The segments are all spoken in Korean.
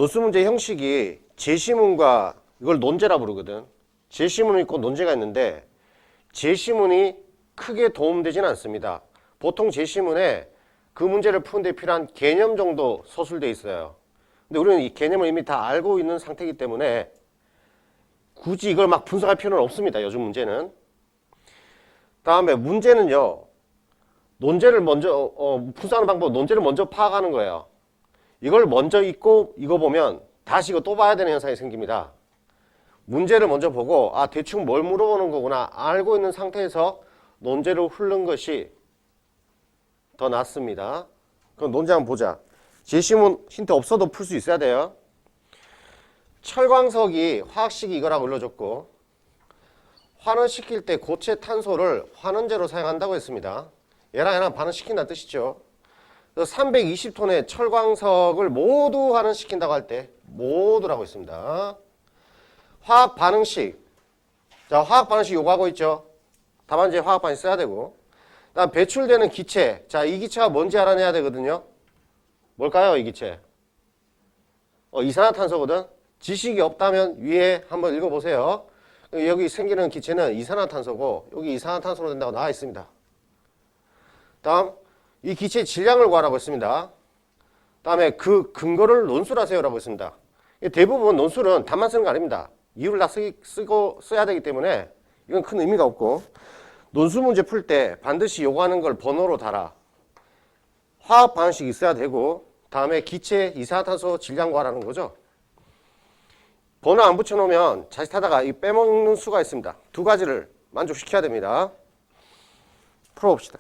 논술 문제 형식이 제시문과 이걸 논제라 부르거든. 제시문이 있고 논제가 있는데 제시문이 크게 도움되지는 않습니다. 보통 제시문에 그 문제를 푸는 데 필요한 개념 정도 서술되어 있어요. 근데 우리는 이 개념을 이미 다 알고 있는 상태이기 때문에 굳이 이걸 막 분석할 필요는 없습니다. 요즘 문제는. 다음에 문제는요. 논제를 먼저 분석하는 방법, 논제를 먼저 파악하는 거예요. 이걸 먼저 읽고 이거 보면 다시 이거 또 봐야 되는 현상이 생깁니다. 문제를 먼저 보고 아 대충 뭘 물어보는 거구나 알고 있는 상태에서 논제를 훑는 것이 더 낫습니다. 그럼 논제 한번 보자. 제시문 힌트 없어도 풀 수 있어야 돼요. 철광석이 화학식이 이거라고 올려줬고 환원시킬 때 고체 탄소를 환원제로 사용한다고 했습니다. 얘랑 반응시킨다는 뜻이죠. 그래서 320톤의 철광석을 모두 환원시킨다고 할 때 모두라고 했습니다. 화학 반응식. 자, 화학 반응식 요구하고 있죠. 답안지에 화학 반응식 써야 되고. 다음 배출되는 기체. 자, 이 기체가 뭔지 알아내야 되거든요. 뭘까요, 이 기체? 이산화탄소거든. 지식이 없다면 위에 한번 읽어보세요. 여기 생기는 기체는 이산화탄소고 여기 이산화탄소로 된다고 나와 있습니다. 다음 이 기체의 질량을 구하라고 했습니다. 다음에 그 근거를 논술하세요라고 했습니다. 대부분 논술은 답만 쓰는 거 아닙니다. 이유를 다 써야 되기 때문에 이건 큰 의미가 없고 논술 문제 풀 때 반드시 요구하는 걸 번호로 달아. 화학 반응식이 있어야 되고 다음에 기체 이산화탄소 질량 구하라는 거죠. 번호 안 붙여놓으면 자칫하다가 이 빼먹는 수가 있습니다. 두 가지를 만족시켜야 됩니다. 풀어봅시다.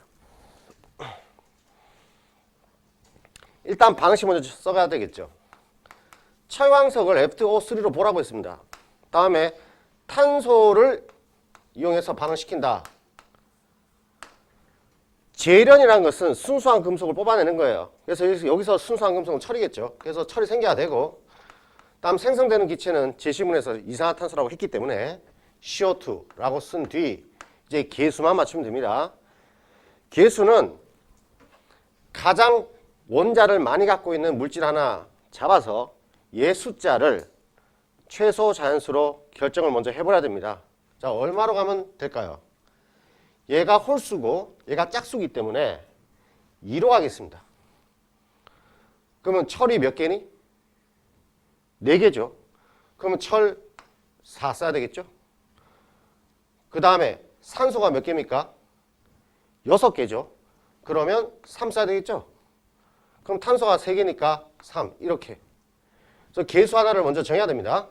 일단 반응식 먼저 써가야 되겠죠. 철광석을 F2O3로 보라고 했습니다. 다음에 탄소를 이용해서 반응시킨다. 재련이라는 것은 순수한 금속을 뽑아내는 거예요. 그래서 여기서 순수한 금속은 철이겠죠. 그래서 철이 생겨야 되고 다음 생성되는 기체는 제시문에서 이산화탄소라고 했기 때문에 CO2라고 쓴 뒤 이제 계수만 맞추면 됩니다. 계수는 가장 원자를 많이 갖고 있는 물질 하나 잡아서 얘 숫자를 최소 자연수로 결정을 먼저 해버려야 됩니다. 자, 얼마로 가면 될까요? 얘가 홀수고 얘가 짝수기 때문에 2로 가겠습니다. 그러면 철이 몇 개니? 4개죠. 그러면 철 4 써야 되겠죠? 그 다음에 산소가 몇 개입니까? 6개죠. 그러면 3 써야 되겠죠? 그럼 탄소가 3개니까 3 이렇게. 그래서 계수 하나를 먼저 정해야 됩니다.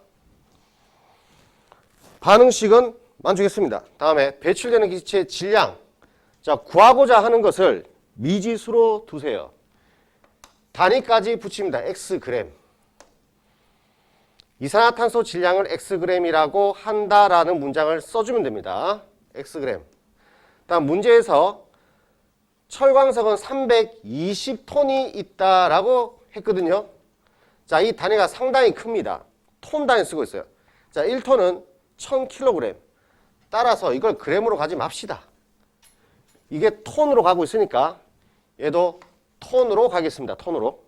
반응식은 만족했습니다. 다음에 배출되는 기체의 질량. 자, 구하고자 하는 것을 미지수로 두세요. 단위까지 붙입니다. Xg. 이산화탄소 질량을 Xg이라고 한다라는 문장을 써주면 됩니다. Xg. 다음 문제에서 철광석은 320톤이 있다라고 했거든요. 자, 이 단위가 상당히 큽니다. 톤 단위 쓰고 있어요. 자, 1톤은 1000kg. 따라서 이걸 그램으로 가지 맙시다. 이게 톤으로 가고 있으니까 얘도 톤으로 가겠습니다. 톤으로.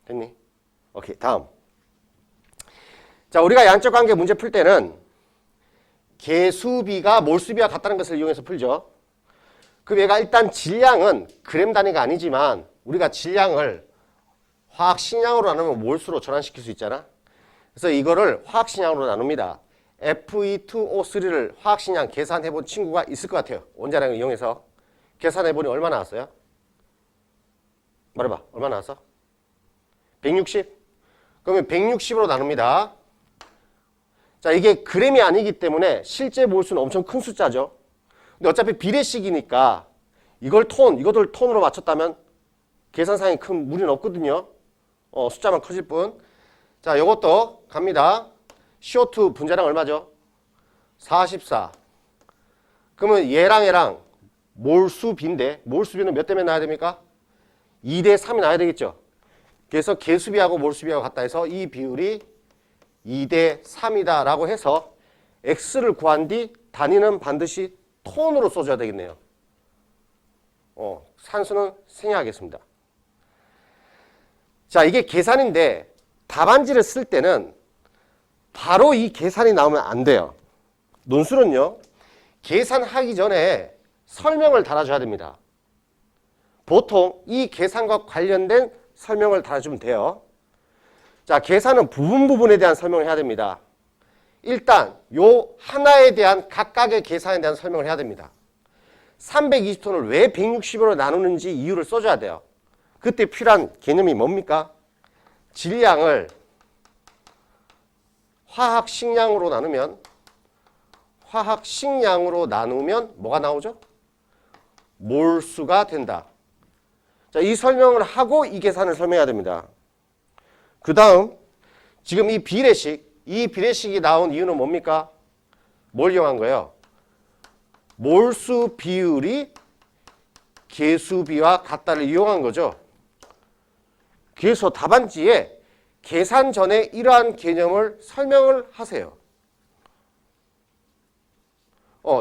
됐니? 오케이, 다음. 자, 우리가 양적 관계 문제 풀 때는 계수비가 몰수비와 같다는 것을 이용해서 풀죠. 그럼 얘가 일단 질량은 그램 단위가 아니지만 우리가 질량을 화학식량으로 나누면 몰수로 전환시킬 수 있잖아. 그래서 이거를 화학식량으로 나눕니다. Fe2O3를 화학식량 계산해본 친구가 있을 것 같아요. 원자량을 이용해서. 계산해보니 얼마 나왔어요? 말해봐. 얼마 나왔어? 160? 그러면 160으로 나눕니다. 자, 이게 그램이 아니기 때문에 실제 몰수는 엄청 큰 숫자죠. 근데 어차피 비례식이니까 이것을 톤으로 맞췄다면 계산상에 큰 무리는 없거든요. 숫자만 커질 뿐. 자, 요것도 갑니다. CO2 분자량 얼마죠? 44. 그러면 얘랑 몰수비인데 몰수비는 몇 대 몇 나와야 됩니까? 2대 3이 나와야 되겠죠. 그래서 계수비하고 몰수비하고 같다 해서 이 비율이 2대 3이다 라고 해서 X를 구한 뒤 단위는 반드시 톤으로 써줘야 되겠네요. 산수는 생략하겠습니다. 자, 이게 계산인데 답안지를 쓸 때는 바로 이 계산이 나오면 안 돼요. 논술은요, 계산하기 전에 설명을 달아줘야 됩니다. 보통 이 계산과 관련된 설명을 달아주면 돼요. 자, 계산은 부분에 대한 설명을 해야 됩니다. 일단 요 하나에 대한 각각의 계산에 대한 설명을 해야 됩니다. 320톤을 왜 160으로 나누는지 이유를 써줘야 돼요. 그때 필요한 개념이 뭡니까? 질량을 화학식량으로 나누면 뭐가 나오죠? 몰수가 된다. 자, 이 설명을 하고 이 계산을 설명해야 됩니다. 그 다음 지금 이 비례식이 나온 이유는 뭡니까? 뭘 이용한 거예요? 몰수 비율이 계수비와 같다를 이용한 거죠. 그래서 답안지에 계산 전에 이러한 개념을 설명을 하세요.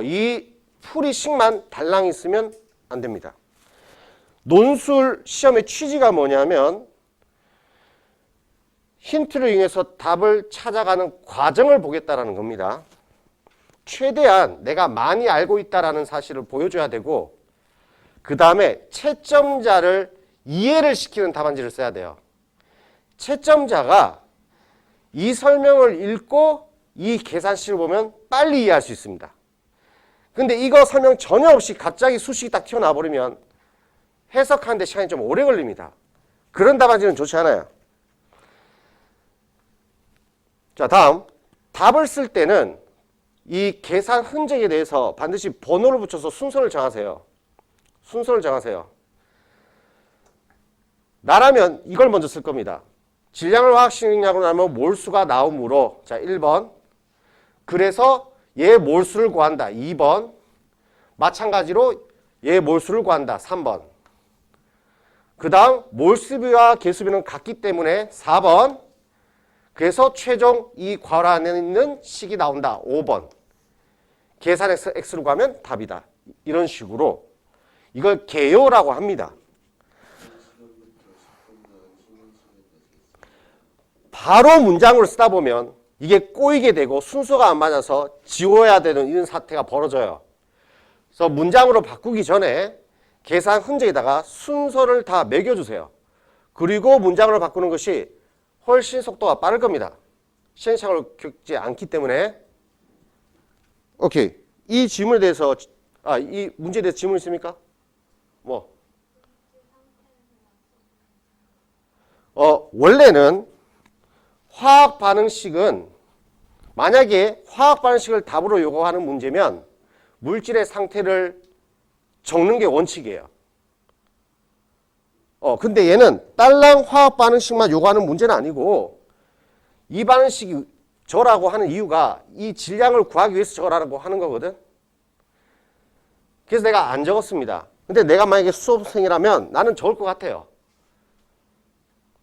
이 풀이식만 달랑 있으면 안 됩니다. 논술 시험의 취지가 뭐냐면 힌트를 이용해서 답을 찾아가는 과정을 보겠다라는 겁니다. 최대한 내가 많이 알고 있다라는 사실을 보여줘야 되고, 그 다음에 채점자를 이해를 시키는 답안지를 써야 돼요. 채점자가 이 설명을 읽고 이 계산식을 보면 빨리 이해할 수 있습니다. 근데 이거 설명 전혀 없이 갑자기 수식이 딱 튀어나와 버리면 해석하는데 시간이 좀 오래 걸립니다. 그런 답안지는 좋지 않아요. 자, 다음 답을 쓸 때는 이 계산 흔적에 대해서 반드시 번호를 붙여서 순서를 정하세요. 나라면 이걸 먼저 쓸 겁니다. 질량을 화학식량으로 나누면 몰수가 나오므로, 자, 1번. 그래서 얘 몰수를 구한다. 2번. 마찬가지로 얘 몰수를 구한다. 3번. 그 다음 몰수비와 계수비는 같기 때문에 4번. 그래서 최종 이 괄호 안에 있는 식이 나온다. 5번. 계산해서 x로 가면 답이다. 이런 식으로 이걸 개요라고 합니다. 바로 문장으로 쓰다 보면 이게 꼬이게 되고 순서가 안 맞아서 지워야 되는 이런 사태가 벌어져요. 그래서 문장으로 바꾸기 전에 계산 흔적에다가 순서를 다 매겨주세요. 그리고 문장으로 바꾸는 것이 훨씬 속도가 빠를 겁니다. 시행착오를 겪지 않기 때문에. 오케이. 이 질문에 대해서, 이 문제에 대해서 질문 있습니까? 원래는 화학 반응식은, 만약에 화학 반응식을 답으로 요구하는 문제면 물질의 상태를 적는 게 원칙이에요. 근데 얘는 딸랑 화학 반응식만 요구하는 문제는 아니고, 이 반응식이 저라고 하는 이유가 이 질량을 구하기 위해서 저라고 하는 거거든. 그래서 내가 안 적었습니다. 근데 내가 만약에 수험생이라면 나는 적을 것 같아요.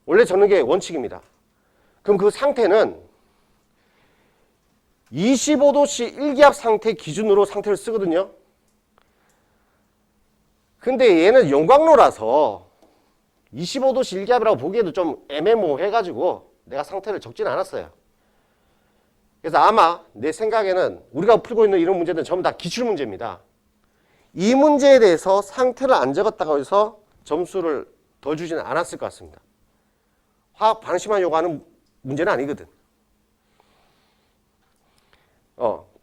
원래 적는 게 원칙입니다. 그럼 그 상태는 25도씨 1기압 상태 기준으로 상태를 쓰거든요. 근데 얘는 용광로라서 25도씨 1기압이라고 보기에도 좀 애매모호해가지고 내가 상태를 적진 않았어요. 그래서 아마 내 생각에는 우리가 풀고 있는 이런 문제들은 전부 다 기출문제입니다. 이 문제에 대해서 상태를 안 적었다고 해서 점수를 더 주지는 않았을 것 같습니다. 화학 반응식만 요구하는 문제는 아니거든.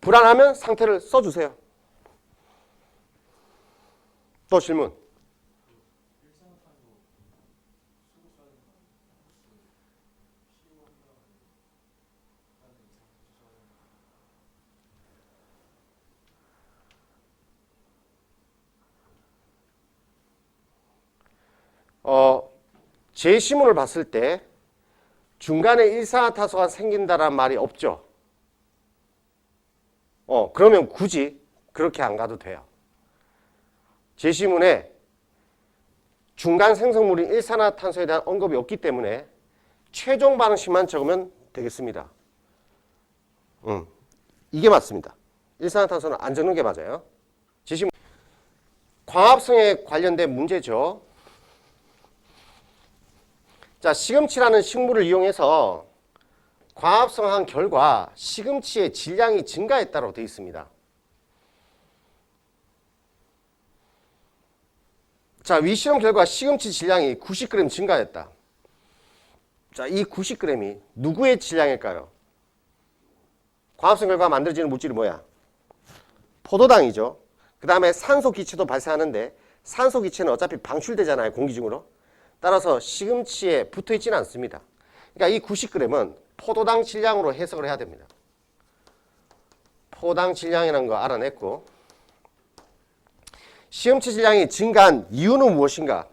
불안하면 상태를 써주세요. 또 질문. 제시문을 봤을 때 중간에 일산화탄소가 생긴다는 말이 없죠. 그러면 굳이 그렇게 안 가도 돼요. 제시문에 중간 생성물인 일산화탄소에 대한 언급이 없기 때문에 최종 반응식만 적으면 되겠습니다. 이게 맞습니다. 일산화탄소는 안 적는 게 맞아요. 제시문. 광합성에 관련된 문제죠. 자, 시금치라는 식물을 이용해서 광합성한 결과 시금치의 질량이 증가했다고 되어 있습니다. 자, 위 실험 결과 시금치 질량이 90g 증가했다. 자, 이 90g이 누구의 질량일까요? 광합성 결과 만들어지는 물질이 뭐야? 포도당이죠. 그 다음에 산소 기체도 발생하는데 산소 기체는 어차피 방출되잖아요, 공기 중으로. 따라서 시금치에 붙어 있지는 않습니다. 그러니까 이 90g은 포도당 질량으로 해석을 해야 됩니다. 포당 질량이라는 거 알아냈고, 시금치 질량이 증가한 이유는 무엇인가?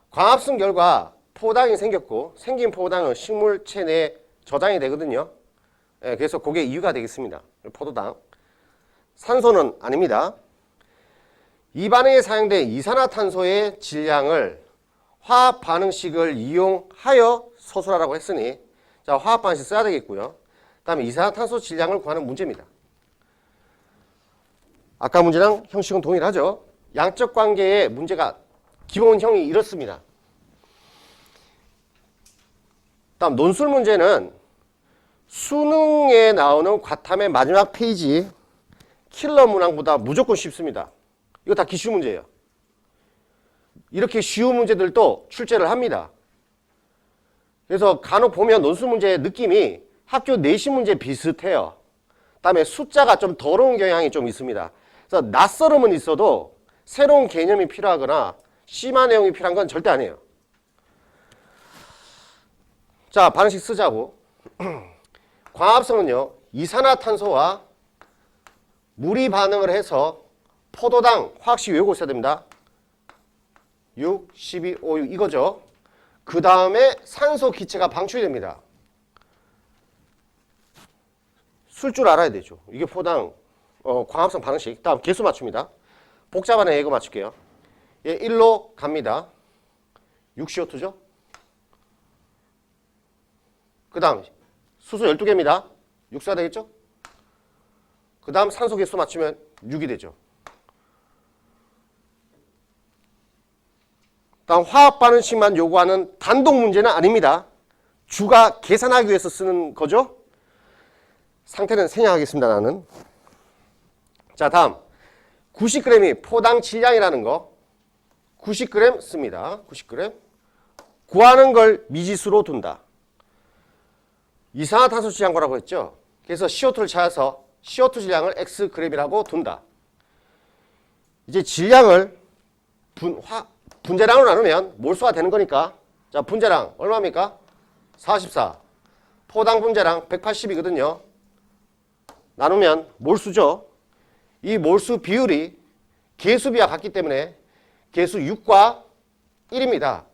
광합성 결과 포당이 생겼고, 생긴 포당은 식물체 내에 저장이 되거든요. 그래서 그게 이유가 되겠습니다. 포도당. 산소는 아닙니다. 이 반응에 사용된 이산화탄소의 질량을 화학 반응식을 이용하여 소설하라고 했으니, 자, 화학 반응식 써야 되겠고요. 그 다음에 이산화탄소 질량을 구하는 문제입니다. 아까 문제랑 형식은 동일하죠. 양적 관계의 문제가 기본형이 이렇습니다. 다음 논술 문제는 수능에 나오는 과탐의 마지막 페이지 킬러 문항보다 무조건 쉽습니다. 이거 다 기출 문제예요. 이렇게 쉬운 문제들도 출제를 합니다. 그래서 간혹 보면 논술 문제의 느낌이 학교 내신 문제 비슷해요. 그다음에 숫자가 좀 더러운 경향이 좀 있습니다. 그래서 낯설음은 있어도 새로운 개념이 필요하거나 심한 내용이 필요한 건 절대 아니에요. 자, 반응식 쓰자고. 광합성은요, 이산화탄소와 물이 반응을 해서 포도당 화학식 외우고 있어야 됩니다. 6, 12, 5, 6 이거죠. 그 다음에 산소 기체가 방출이 됩니다. 쓸 줄 알아야 되죠. 이게 포당 광합성 반응식. 다음 개수 맞춥니다. 복잡하네. 이거 맞출게요. 얘 1로 갑니다. 6CO2죠. 그 다음 수소 12개입니다. 6 써야 되겠죠. 그 다음 산소 개수 맞추면 6이 되죠. 다음 화학 반응식만 요구하는 단독 문제는 아닙니다. 주가 계산하기 위해서 쓰는 거죠. 상태는 생략하겠습니다. 나는. 자, 다음 90g이 포당 질량이라는 거 90g 씁니다. 90g. 구하는 걸 미지수로 둔다. 이산화탄소 질량 구하라고 했죠. 그래서 CO2를 찾아서 CO2 질량을 Xg이라고 둔다. 이제 질량을 분자량으로 나누면 몰수가 되는 거니까, 자, 분자량 얼마입니까? 44. 포당 분자량 180이거든요. 나누면 몰수죠. 이 몰수 비율이 개수비와 같기 때문에 개수 6과 1입니다.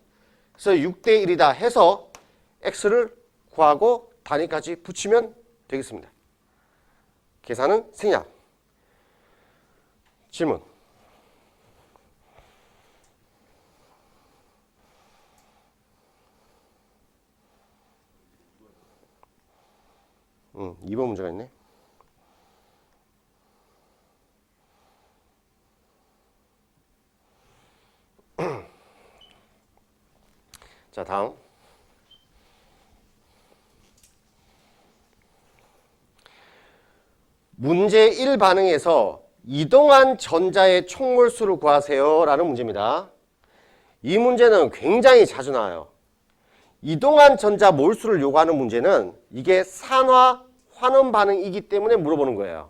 그래서 6대 1이다 해서 X를 구하고 단위까지 붙이면 되겠습니다. 계산은 생략. 질문. 2번 문제가 있네. 자, 다음. 문제 1 반응에서 이동한 전자의 총몰수를 구하세요 라는 문제입니다. 이 문제는 굉장히 자주 나와요. 이동한 전자 몰수를 요구하는 문제는 이게 산화 환원 반응이기 때문에 물어보는 거예요.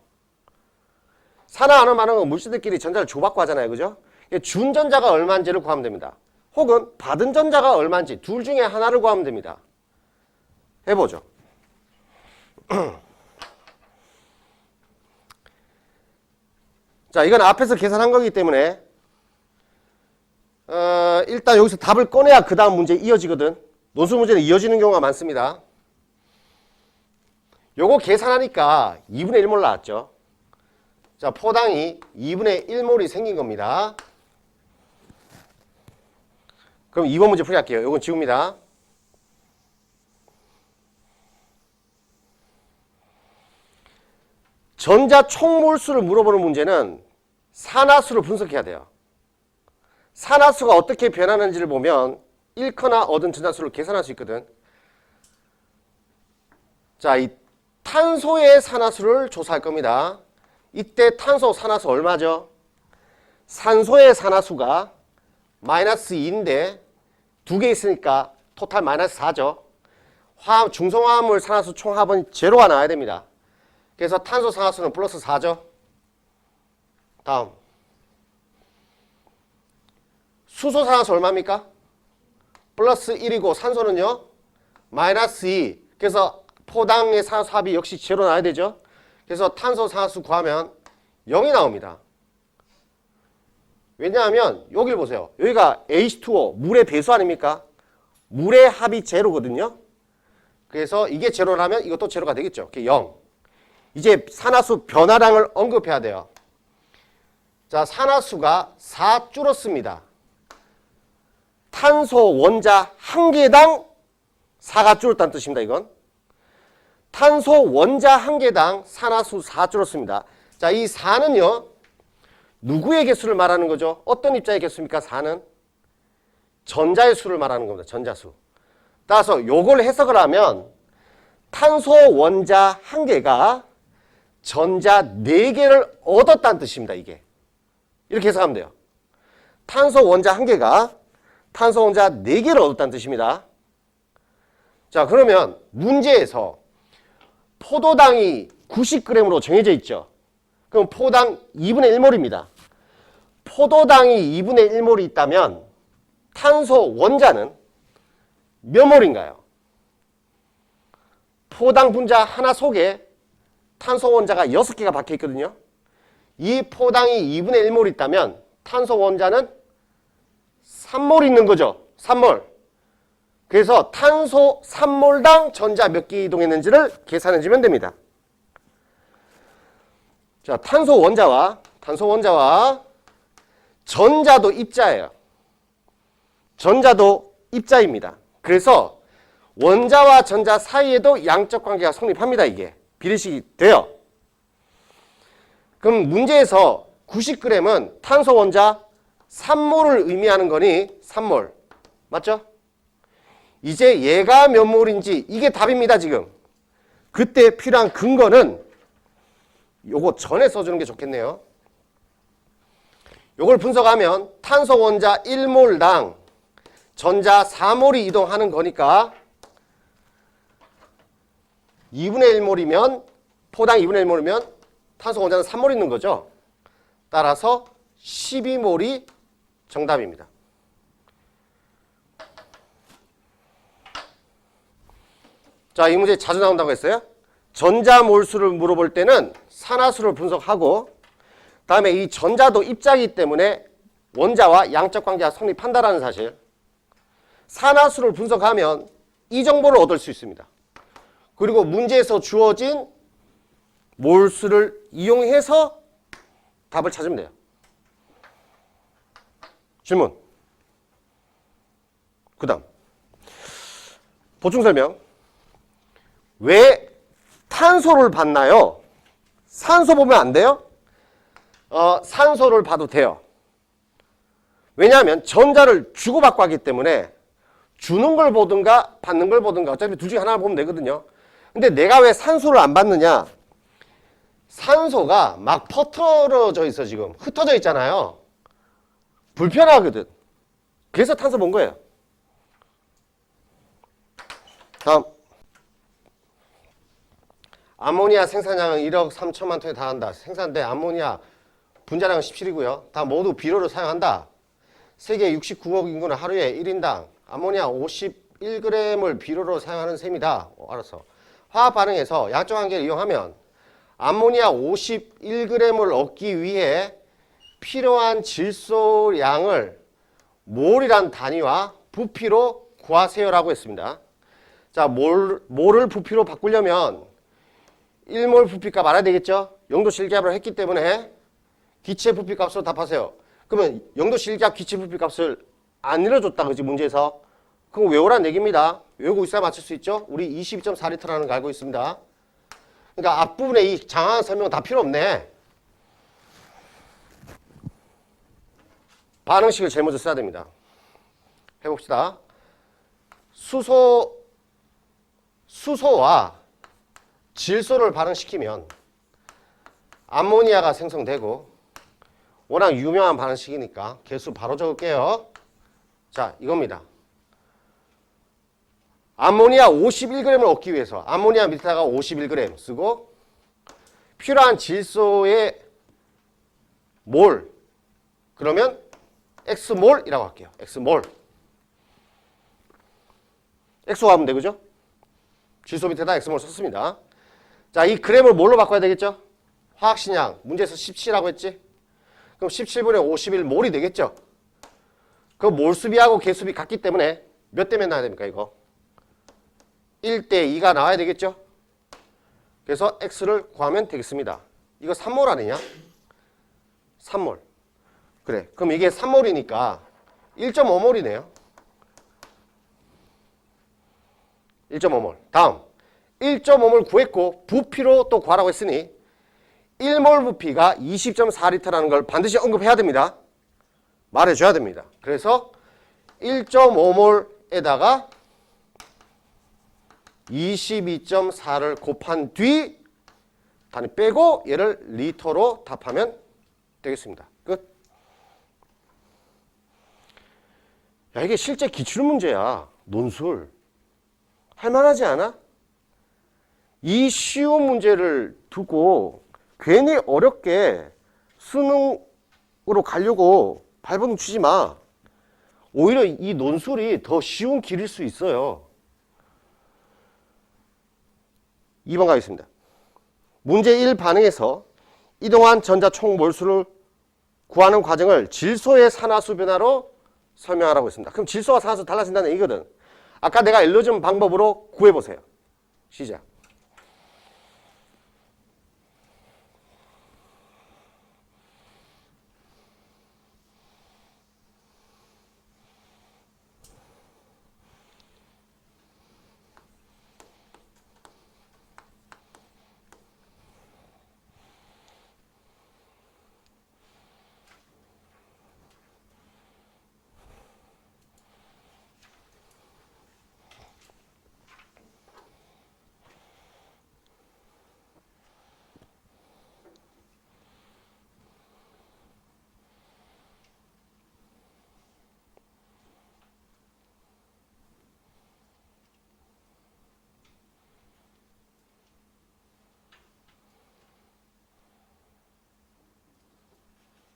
산화 환원 반응은 물질들끼리 전자를 주고받고 하잖아요. 그죠? 준 전자가 얼마인지를 구하면 됩니다. 혹은 받은 전자가 얼마인지 둘 중에 하나를 구하면 됩니다. 해보죠. 자, 이건 앞에서 계산한 거기 때문에 일단 여기서 답을 꺼내야 그 다음 문제 이어지거든. 논술 문제는 이어지는 경우가 많습니다. 요거 계산하니까 2분의 1몰 나왔죠. 자, 포당이 2분의 1몰이 생긴 겁니다. 그럼 2번 문제 풀이할게요. 요건 지웁니다. 전자 총몰수를 물어보는 문제는 산화수를 분석해야 돼요. 산화수가 어떻게 변하는지를 보면 잃거나 얻은 전자수를 계산할 수 있거든. 자, 이 탄소의 산화수를 조사할 겁니다. 이때 탄소 산화수 얼마죠? 산소의 산화수가 마이너스 2인데 두 개 있으니까 토탈 마이너스 4죠. 중성화합물 산화수 총합은 제로가 나와야 됩니다. 그래서 탄소 산화수는 플러스 4죠. 다음. 수소 산화수 얼마입니까? 플러스 1이고 산소는요? 마이너스 2. 그래서 포당의 산화수 합이 역시 제로 나와야 되죠. 그래서 탄소 산화수 구하면 0이 나옵니다. 왜냐하면 여기를 보세요. 여기가 H2O 물의 배수 아닙니까? 물의 합이 제로거든요. 그래서 이게 제로라면 이것도 제로가 되겠죠. 0. 이제 산화수 변화량을 언급해야 돼요. 자, 산화수가 4 줄었습니다. 탄소 원자 한 개당 4가 줄었다는 뜻입니다. 이건. 탄소 원자 한 개당 산화수 4 줄었습니다. 자, 이 4는요. 누구의 개수를 말하는 거죠? 어떤 입자의 개수입니까? 4는? 전자의 수를 말하는 겁니다. 전자수. 따라서 요걸 해석을 하면 탄소 원자 한 개가 전자 4개를 얻었다는 뜻입니다. 이게. 이렇게 해석하면 돼요. 탄소 원자 한 개가 탄소 원자 4개를 얻었다는 뜻입니다. 자, 그러면 문제에서 포도당이 90g으로 정해져 있죠. 그럼 포당 2분의 1몰입니다. 포도당이 2분의 1몰이 있다면 탄소 원자는 몇 몰인가요? 포당 분자 하나 속에 탄소 원자가 6개가 박혀 있거든요. 이 포당이 2분의 1몰 있다면 탄소 원자는 3몰 있는 거죠. 3몰. 그래서 탄소 3몰당 전자 몇 개 이동했는지를 계산해 주면 됩니다. 자, 탄소 원자와 전자도 입자예요. 전자도 입자입니다. 그래서 원자와 전자 사이에도 양적 관계가 성립합니다. 이게 비례식이 돼요. 그럼 문제에서 90g은 탄소 원자 3몰을 의미하는 거니 3몰. 맞죠? 이제 얘가 몇 몰인지 이게 답입니다. 지금. 그때 필요한 근거는 요거 전에 써주는 게 좋겠네요. 요걸 분석하면 탄소 원자 1몰당 전자 4몰이 이동하는 거니까 2분의 1몰이면 포당 2분의 1몰이면 탄소 원자는 3몰 있는 거죠. 따라서 12몰이 정답입니다. 자, 이 문제 자주 나온다고 했어요. 전자 몰수를 물어볼 때는 산화수를 분석하고 다음에 이 전자도 입자이기 때문에 원자와 양적 관계가 성립한다라는 사실. 산화수를 분석하면 이 정보를 얻을 수 있습니다. 그리고 문제에서 주어진 몰수를 이용해서 답을 찾으면 돼요. 질문. 그 다음 보충 설명. 왜 탄소를 봤나요? 산소 보면 안 돼요? 산소를 봐도 돼요. 왜냐하면 전자를 주고받고 하기 때문에 주는 걸 보든가 받는 걸 보든가 어차피 둘 중에 하나를 보면 되거든요. 근데 내가 왜 산소를 안 받느냐? 산소가 막 퍼트러져 있어. 지금 흩어져 있잖아요. 불편하거든. 그래서 탄소 본 거예요. 다음. 암모니아 생산량은 1억 3천만 톤에 달한다. 생산돼 암모니아 분자량은 17이고요. 다 모두 비료를 사용한다. 세계 69억 인구는 하루에 1인당 암모니아 51g을 비료로 사용하는 셈이다. 알았어. 화학 반응에서 양적 관계를 이용하면 암모니아 51g을 얻기 위해 필요한 질소량을 몰이란 단위와 부피로 구하세요라고 했습니다. 자, 몰을 부피로 바꾸려면 1몰 부피값 알아야 되겠죠? 영도 실기압을 했기 때문에 기체 부피값으로 답하세요. 그러면 영도 실기압 기체 부피값을 안 잃어줬다. 그지 문제에서. 그럼 외우라는 얘기입니다. 외우고 있어야 맞출 수 있죠? 우리 22.4L라는 거 알고 있습니다. 그러니까 앞부분에 이 장황한 설명은 다 필요 없네. 반응식을 제일 먼저 써야 됩니다. 해봅시다. 수소와 질소를 발생시키면 암모니아가 생성되고, 워낙 유명한 반응식이니까 개수 바로 적을게요. 자, 이겁니다. 암모니아 51g을 얻기 위해서 암모니아 밑에다가 51g 쓰고, 필요한 질소의 몰, 그러면 X몰이라고 할게요. X몰. X로 하면 되죠? 질소 밑에다 X몰 썼습니다. 자, 이 g을 뭘로 바꿔야 되겠죠? 화학식량, 문제에서 17이라고 했지? 그럼 17분의 51몰이 되겠죠? 그 몰수비하고 개수비 같기 때문에 몇 대 몇 나와야 됩니까, 이거? 1대 2가 나와야 되겠죠? 그래서 X를 구하면 되겠습니다. 이거 3몰 아니냐? 3몰. 그래. 그럼 이게 3몰이니까 1.5몰이네요. 1.5몰. 다음. 1.5몰 구했고 부피로 또 구하라고 했으니 1몰 부피가 20.4L라는 걸 반드시 언급해야 됩니다. 말해줘야 됩니다. 그래서 1.5몰에다가 22.4를 곱한 뒤 단위 빼고 얘를 리터로 답하면 되겠습니다. 끝. 야, 이게 실제 기출문제야. 논술. 할만하지 않아? 이 쉬운 문제를 두고 괜히 어렵게 수능으로 가려고 발버둥 치지 마. 오히려 이 논술이 더 쉬운 길일 수 있어요. 2번 가겠습니다. 문제 1 반응에서 이동한 전자 총 몰수를 구하는 과정을 질소의 산화수 변화로 설명하라고 했습니다. 그럼 질소와 산화수 달라진다는 얘기거든. 아까 내가 알려준 방법으로 구해보세요. 시작.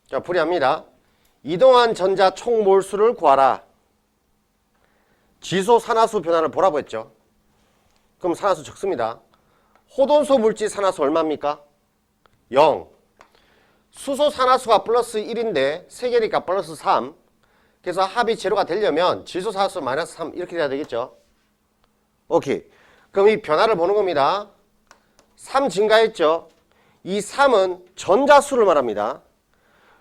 자, 풀이합니다. 이동한 전자 총 몰수를 구하라. 지소 산화수 변화를 보라고 했죠. 그럼 산화수 적습니다. 호돈소 물질 산화수 얼마입니까? 0. 수소 산화수가 플러스 1인데 3개니까 플러스 3. 그래서 합이 제로가 되려면 질소 산화수 마이너스 3 이렇게 돼야 되겠죠. 오케이. 그럼 이 변화를 보는 겁니다. 3 증가했죠. 이 3은 전자수를 말합니다.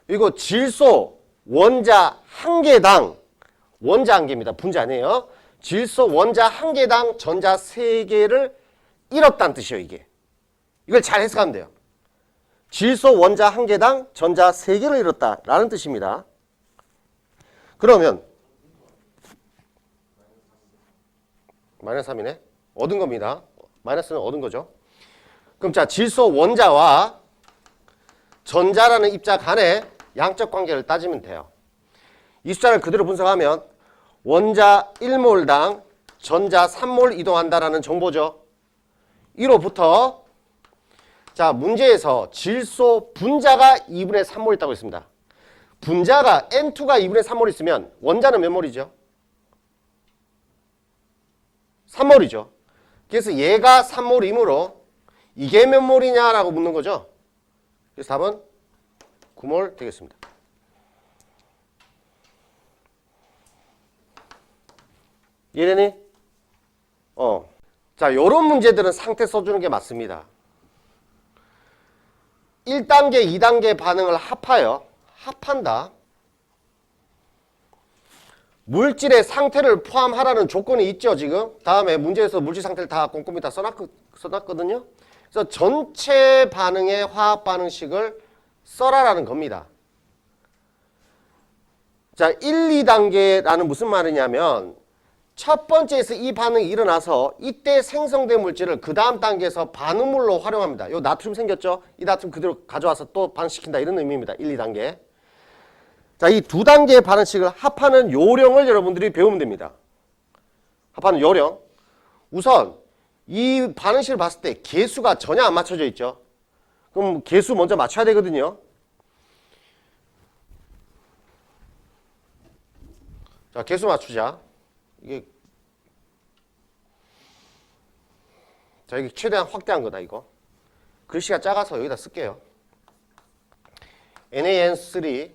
그리고 질소 원자 한 개당, 원자 한 개입니다. 분자 아니에요. 질소 원자 한 개당 전자 3개를 잃었다는 뜻이에요, 이게. 이걸 잘 해석하면 돼요. 질소 원자 한 개당 전자 3개를 잃었다라는 뜻입니다. 그러면 마이너스 3이네. 얻은 겁니다. 마이너스는 얻은 거죠. 그럼 자, 질소 원자와 전자라는 입자 간의 양적 관계를 따지면 돼요. 이 숫자를 그대로 분석하면 원자 1몰당 전자 3몰 이동한다라는 정보죠. 이로부터 자, 문제에서 질소 분자가 2분의 3몰 있다고 했습니다. 분자가 N2가 2분의 3몰 있으면 원자는 몇 몰이죠? 3몰이죠. 그래서 얘가 3몰이므로 이게 몇 몰이냐라고 묻는 거죠. 그래서 답은 9몰 되겠습니다. 이해되니? 자, 요런 문제들은 상태 써주는 게 맞습니다. 1단계, 2단계 반응을 합하여. 합한다. 물질의 상태를 포함하라는 조건이 있죠, 지금. 다음에 문제에서 물질 상태를 다 꼼꼼히 다 써놨거든요. 그래서 전체 반응의 화학 반응식을 써라라는 겁니다. 자, 1, 2단계라는 무슨 말이냐면 첫 번째에서 이 반응이 일어나서 이때 생성된 물질을 그 다음 단계에서 반응물로 활용합니다. 요 나트륨 생겼죠? 이 나트륨 그대로 가져와서 또 반응시킨다 이런 의미입니다. 1, 2단계. 자, 이 두 단계의 반응식을 합하는 요령을 여러분들이 배우면 됩니다. 합하는 요령. 우선 이 반응식을 봤을 때 개수가 전혀 안 맞춰져 있죠. 그럼 개수 먼저 맞춰야 되거든요. 자, 개수 맞추자. 이게 자, 이게 최대한 확대한 거다 이거. 글씨가 작아서 여기다 쓸게요. NaN3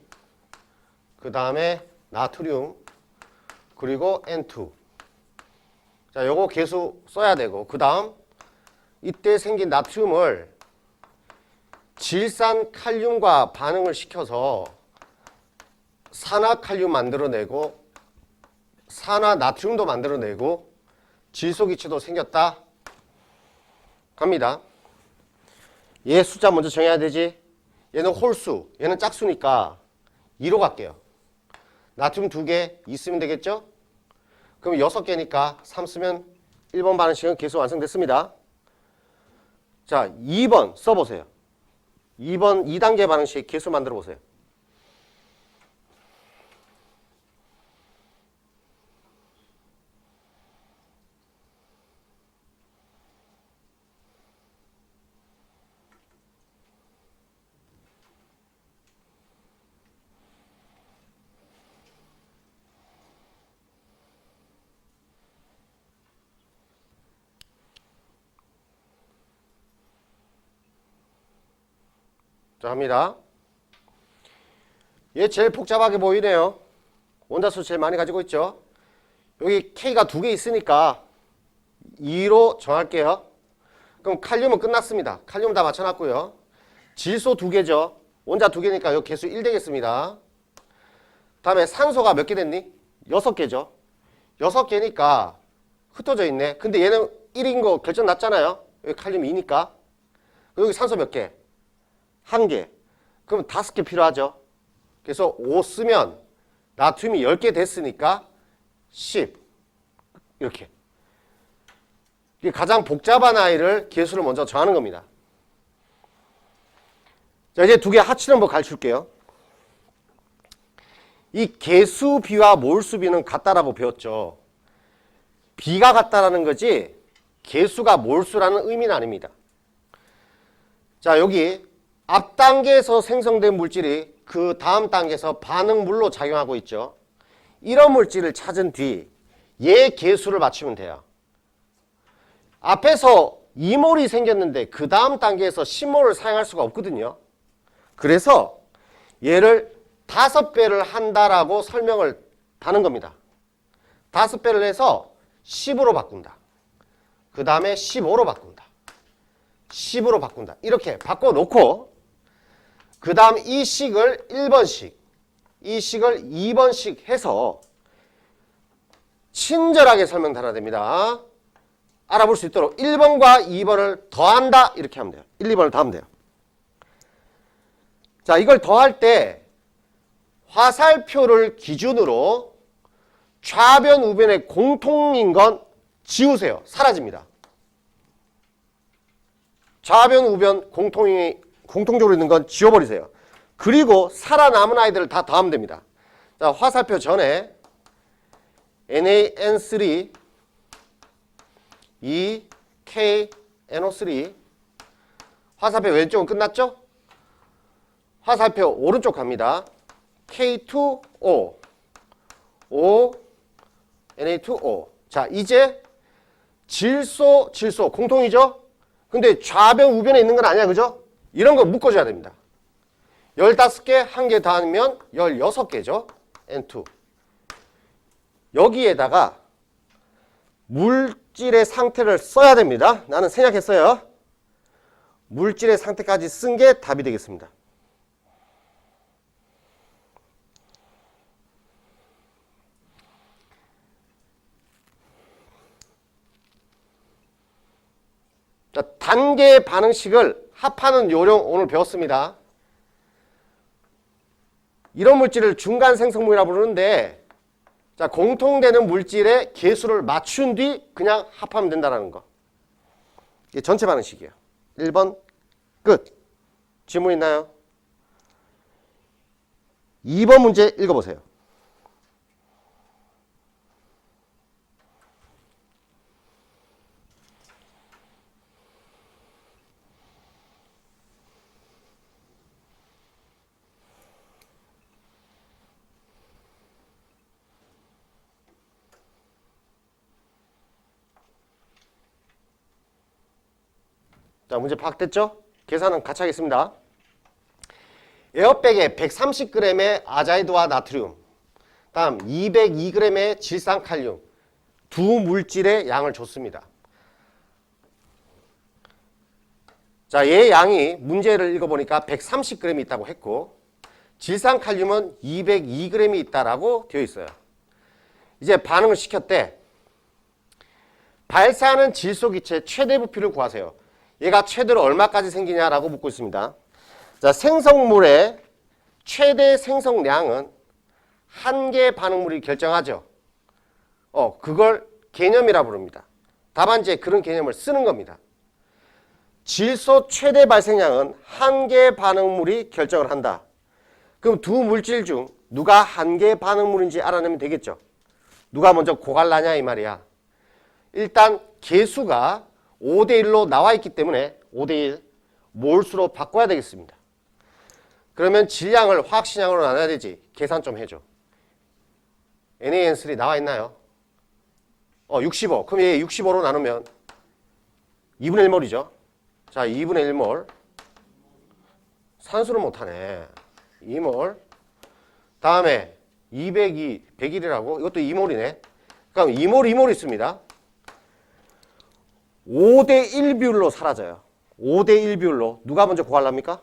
그 다음에 나트륨 그리고 N2. 자, 요거 개수 써야 되고 그 다음 이때 생긴 나트륨을 질산 칼륨과 반응을 시켜서 산화칼륨 만들어내고 산화나트륨도 만들어내고 질소기체도 생겼다. 갑니다. 얘 숫자 먼저 정해야 되지. 얘는 홀수, 얘는 짝수니까 2로 갈게요. 나트륨 2개 2 쓰면 되겠죠? 그럼 6개니까 3 쓰면 1번 반응식은 개수 완성됐습니다. 자, 2번 써보세요. 2번 2단계 반응식 개수 만들어 보세요. 자, 합니다. 얘 제일 복잡하게 보이네요. 원자수 제일 많이 가지고 있죠. 여기 K가 2개 있으니까 2로 정할게요. 그럼 칼륨은 끝났습니다. 칼륨 다 맞춰놨고요. 질소 2개죠. 원자 2개니까 여기 개수 1 되겠습니다. 다음에 산소가 몇 개 됐니? 6개죠. 6개니까 흩어져 있네. 근데 얘는 1인 거 결정 났잖아요. 여기 칼륨 2니까. 여기 산소 몇 개? 1개. 그럼 5개 필요하죠. 그래서 5 쓰면 나트륨이 10개 됐으니까 10. 이렇게. 이게 가장 복잡한 아이를 개수를 먼저 정하는 겁니다. 자, 이제 2개 합치는 법 가르쳐줄게요. 이 개수비와 몰수비는 같다라고 배웠죠. 비가 같다라는 거지 개수가 몰수라는 의미는 아닙니다. 자, 여기 앞 단계에서 생성된 물질이 그 다음 단계에서 반응물로 작용하고 있죠. 이런 물질을 찾은 뒤 얘 개수를 맞추면 돼요. 앞에서 2몰이 생겼는데 그 다음 단계에서 10몰을 사용할 수가 없거든요. 그래서 얘를 5배를 한다라고 설명을 하는 겁니다. 5배를 해서 10으로 바꾼다. 그 다음에 15로 바꾼다. 10으로 바꾼다. 이렇게 바꿔놓고 그 다음 이 식을 1번씩, 이 식을 2번씩 해서 친절하게 설명 달아야 됩니다. 알아볼 수 있도록 1번과 2번을 더한다 이렇게 하면 돼요. 1, 2번을 더하면 돼요. 자, 이걸 더할 때 화살표를 기준으로 좌변, 우변의 공통인 건 지우세요. 사라집니다. 좌변, 우변 공통적으로 있는 건 지워버리세요. 그리고 살아남은 아이들을 다 더하면 됩니다. 자, 화살표 전에 NaN3 2KNO3 화살표 왼쪽은 끝났죠? 화살표 오른쪽 갑니다. K2O O Na2O. 자, 이제 질소 공통이죠? 근데 좌변 우변에 있는 건 아니야, 그죠? 이런 거 묶어줘야 됩니다. 15개, 1개 더하면 16개죠. N2. 여기에다가 물질의 상태를 써야 됩니다. 나는 생략했어요. 물질의 상태까지 쓴 게 답이 되겠습니다. 자, 단계 반응식을 합하는 요령 오늘 배웠습니다. 이런 물질을 중간 생성물이라고 부르는데 자, 공통되는 물질의 개수를 맞춘 뒤 그냥 합하면 된다는 거. 이게 전체 반응식이에요. 1번 끝. 질문 있나요? 2번 문제 읽어보세요. 자, 문제 파악됐죠? 계산은 같이 하겠습니다. 에어백에 130g의 아자이드와 나트륨, 다음 202g의 질산칼륨 두 물질의 양을 줬습니다. 자, 얘 양이 문제를 읽어보니까 130g이 있다고 했고 질산칼륨은 202g이 있다라고 되어 있어요. 이제 반응을 시켰대. 발사하는 질소기체 최대 부피를 구하세요. 얘가 최대로 얼마까지 생기냐라고 묻고 있습니다. 자, 생성물의 최대 생성량은 한 개의 반응물이 결정하죠. 그걸 개념이라 부릅니다. 답안지에 그런 개념을 쓰는 겁니다. 질소 최대 발생량은 한 개의 반응물이 결정을 한다. 그럼 두 물질 중 누가 한 개의 반응물인지 알아내면 되겠죠. 누가 먼저 고갈나냐 이 말이야. 일단 개수가 5대1로 나와 있기 때문에 5대1 몰수로 바꿔야 되겠습니다. 그러면 질량을 화학식량으로 나눠야 되지. 계산 좀 해줘. NaN3 나와 있나요? 65. 그럼 얘 65로 나누면 2분의 1몰이죠. 자, 2분의 1몰. 산수를 못하네. 2몰. 다음에 202, 101이라고? 이것도 2몰이네. 그럼 2몰, 2몰 있습니다. 5대1 비율로 사라져요. 5대1 비율로. 누가 먼저 구하랍니까?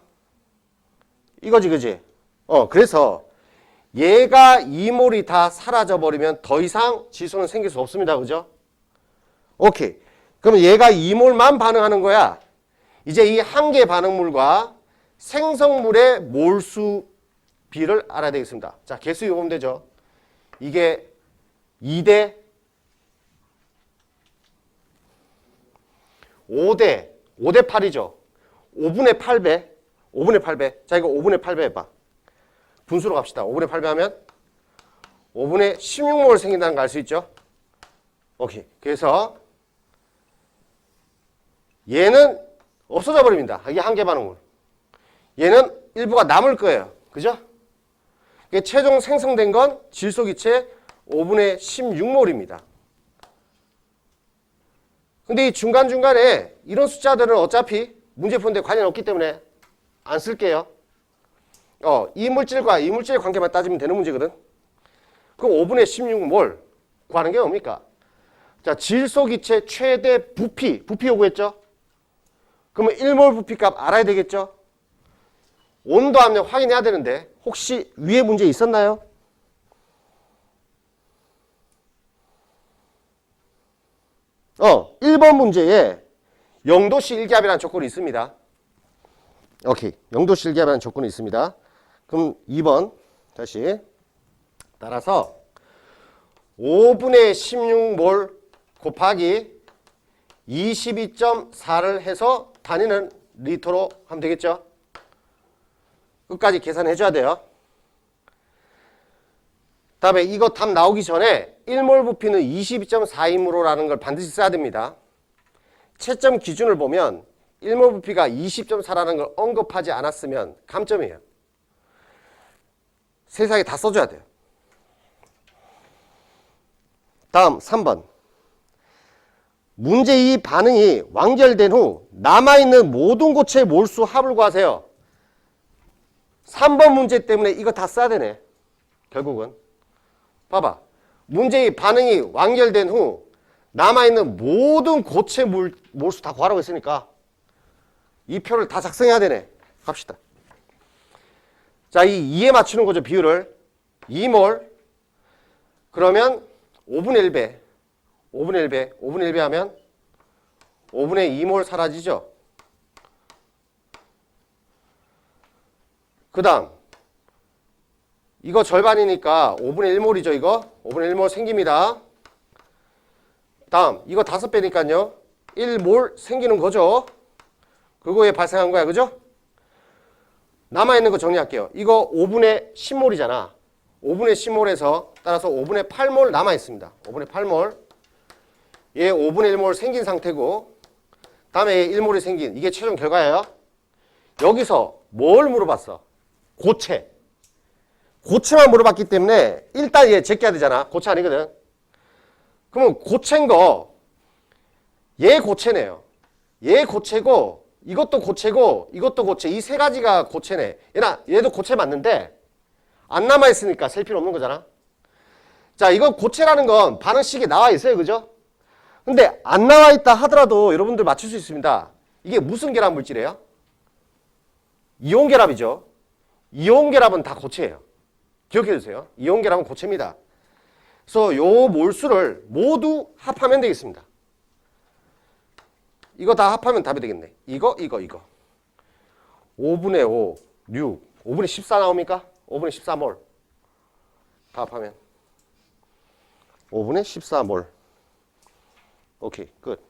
이거지, 그지? 그래서 얘가 2몰이 다 사라져버리면 더 이상 질소는 생길 수 없습니다. 그죠? 오케이. 그러면 얘가 2몰만 반응하는 거야. 이제 이 한 개 반응물과 생성물의 몰수 비를 알아야 되겠습니다. 자, 개수 이거 보면 되죠. 이게 2대 5대 8이죠. 5분의 8배. 5분의 8배. 자, 이거 5분의 8배 해봐. 분수로 갑시다. 5분의 8배 하면 5분의 16몰 생긴다는 거 알 수 있죠? 오케이. 그래서 얘는 없어져 버립니다. 이게 한 개 반응물. 얘는 일부가 남을 거예요. 그죠? 최종 생성된 건 질소기체 5분의 16몰입니다. 근데 이 중간중간에 이런 숫자들은 어차피 문제 푸는데 관련 없기 때문에 안 쓸게요. 이 물질과 이 물질의 관계만 따지면 되는 문제거든. 그럼 5분의 16몰 구하는 게 뭡니까? 자, 질소기체 최대 부피 요구했죠? 그러면 1몰 부피값 알아야 되겠죠? 온도 압력 확인해야 되는데 혹시 위에 문제 있었나요? 어, 1번 문제에 0도씨 일기압이라는 조건이 있습니다. 오케이. 0도씨 일기압이라는 조건이 있습니다. 그럼 2번 다시 따라서 5분의 16몰 곱하기 22.4를 해서 단위는 리터로 하면 되겠죠? 끝까지 계산해 줘야 돼요. 다음에 이거 답 나오기 전에 1몰 부피는 22.4이므로라는 걸 반드시 써야 됩니다. 채점 기준을 보면 1몰 부피가 20.4라는 걸 언급하지 않았으면 감점이에요. 세세하게 다 써줘야 돼요. 다음 3번. 문제 이 반응이 완결된 후 남아있는 모든 고체의 몰수 합을 구하세요. 3번 문제 때문에 이거 다 써야 되네. 결국은. 봐봐. 문제 이 반응이 완결된 후 남아있는 모든 고체 몰수 다 구하라고 했으니까 이 표를 다 작성해야 되네. 갑시다. 자, 이 2에 맞추는 거죠. 비율을. 2몰. 그러면 5분의 1배. 5분의 1배. 5분의 1배 하면 5분의 2몰 사라지죠. 그 다음 이거 절반이니까 5분의 1몰이죠, 이거. 5분의 1몰 생깁니다. 다음, 이거 5배니까요. 1몰 생기는 거죠. 그거에 발생한 거야, 그죠? 남아있는 거 정리할게요. 이거 5분의 10몰이잖아. 5분의 10몰에서 따라서 5분의 8몰 남아있습니다. 5분의 8몰. 얘 5분의 1몰 생긴 상태고, 다음에 얘 1몰이 생긴, 이게 최종 결과예요. 여기서 뭘 물어봤어? 고체. 고체만 물어봤기 때문에 일단 얘 제껴야 되잖아. 고체 아니거든. 그러면 고체인 거, 얘 고체네요. 얘 고체고, 이것도 고체고, 이것도 고체. 이 세 가지가 고체네. 얘도 고체 맞는데 안 남아있으니까 셀 필요 없는 거잖아. 자, 이거 고체라는 건 반응식에 나와 있어요. 그죠? 근데 안 나와 있다 하더라도 여러분들 맞출 수 있습니다. 이게 무슨 결합 물질이에요? 이온 결합이죠. 이온 결합은 다 고체예요. 기억해 주세요. 이온 결합은 고체입니다. 그래서 요 몰수를 모두 합하면 되겠습니다. 이거 다 합하면 답이 되겠네. 이거. 5분의 5, 6, 5분의 14 나옵니까? 5분의 14몰. 다 합하면. 5분의 14몰. 오케이, 끝.